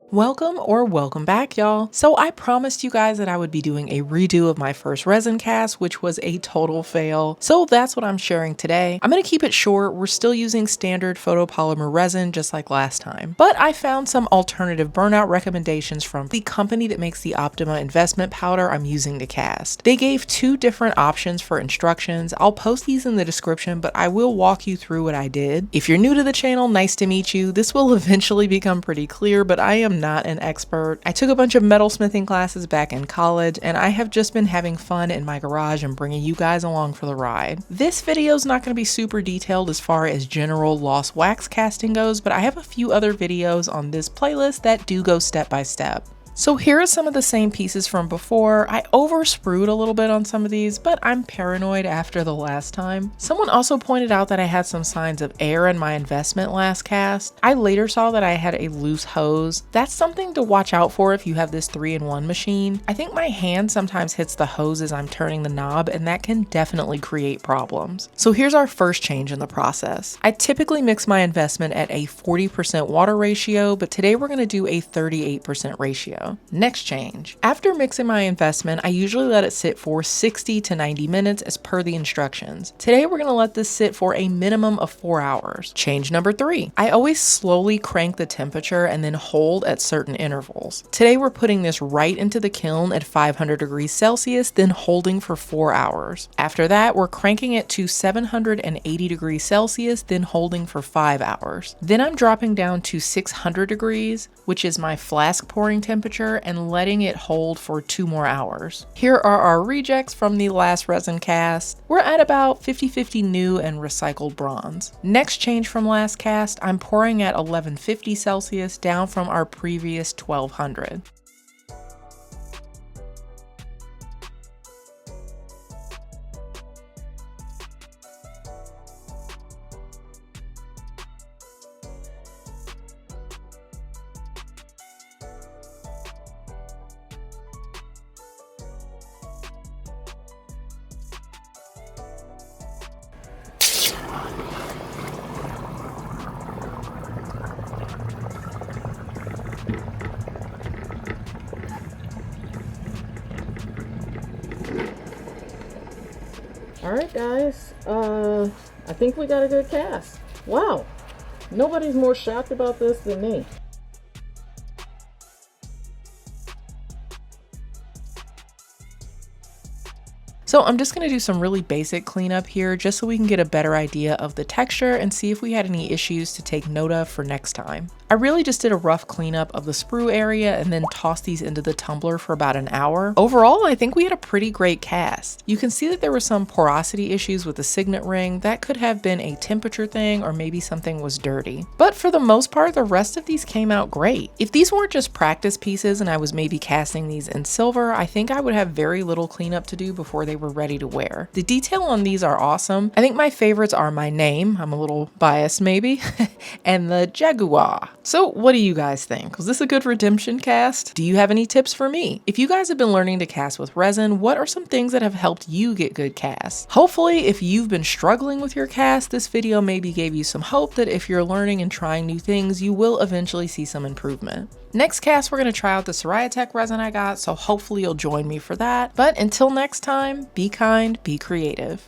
Welcome back, y'all. So I promised you guys that I would be doing a redo of my first resin cast, which was a total fail. So that's what I'm sharing today. I'm gonna keep it short. We're still using standard photopolymer resin just like last time. But I found some alternative burnout recommendations from the company that makes the Optima investment powder I'm using to cast. They gave two different options for instructions. I'll post these in the description, but I will walk you through what I did. If you're new to the channel, nice to meet you. This will eventually become pretty clear, but I am not an expert. I took a bunch of metalsmithing classes back in college, and I have just been having fun in my garage and bringing you guys along for the ride. This video is not going to be super detailed as far as general lost wax casting goes, but I have a few other videos on this playlist that do go step by step. So here are some of the same pieces from before. I over-sprued a little bit on some of these, but I'm paranoid after the last time. Someone also pointed out that I had some signs of air in my investment last cast. I later saw that I had a loose hose. That's something to watch out for if you have this 3-in-1 machine. I think my hand sometimes hits the hose as I'm turning the knob, and that can definitely create problems. So here's our first change in the process. I typically mix my investment at a 40% water ratio, but today we're going to do a 38% ratio. Next change. After mixing my investment, I usually let it sit for 60 to 90 minutes as per the instructions. Today we're going to let this sit for a minimum of 4 hours. Change number 3. I always slowly crank the temperature and then hold at certain intervals. Today we're putting this right into the kiln at 500 degrees Celsius, then holding for 4 hours. After that, we're cranking it to 780 degrees Celsius, then holding for 5 hours. Then I'm dropping down to 600 degrees, which is my flask pouring temperature, and letting it hold for 2 more hours. Here are our rejects from the last resin cast. We're at about 50-50 new and recycled bronze. Next change from last cast, I'm pouring at 1150 Celsius down from our previous 1200. Alright guys, I think we got a good cast. Wow, nobody's more shocked about this than me. So I'm just going to do some really basic cleanup here just so we can get a better idea of the texture and see if we had any issues to take note of for next time. I really just did a rough cleanup of the sprue area and then tossed these into the tumbler for about an hour. Overall, I think we had a pretty great cast. You can see that there were some porosity issues with the signet ring. That could have been a temperature thing, or maybe something was dirty. But for the most part, the rest of these came out great. If these weren't just practice pieces and I was maybe casting these in silver, I think I would have very little cleanup to do before they were ready to wear. The detail on these are awesome. I think my favorites are my name, I'm a little biased maybe, and the Jaguar. So what do you guys think? Was this a good redemption cast? Do you have any tips for me? If you guys have been learning to cast with resin, what are some things that have helped you get good casts? Hopefully, if you've been struggling with your cast, this video maybe gave you some hope that if you're learning and trying new things, you will eventually see some improvement. Next cast, we're going to try out the Tech resin I got, so hopefully you'll join me for that. But until next time, be kind, be creative.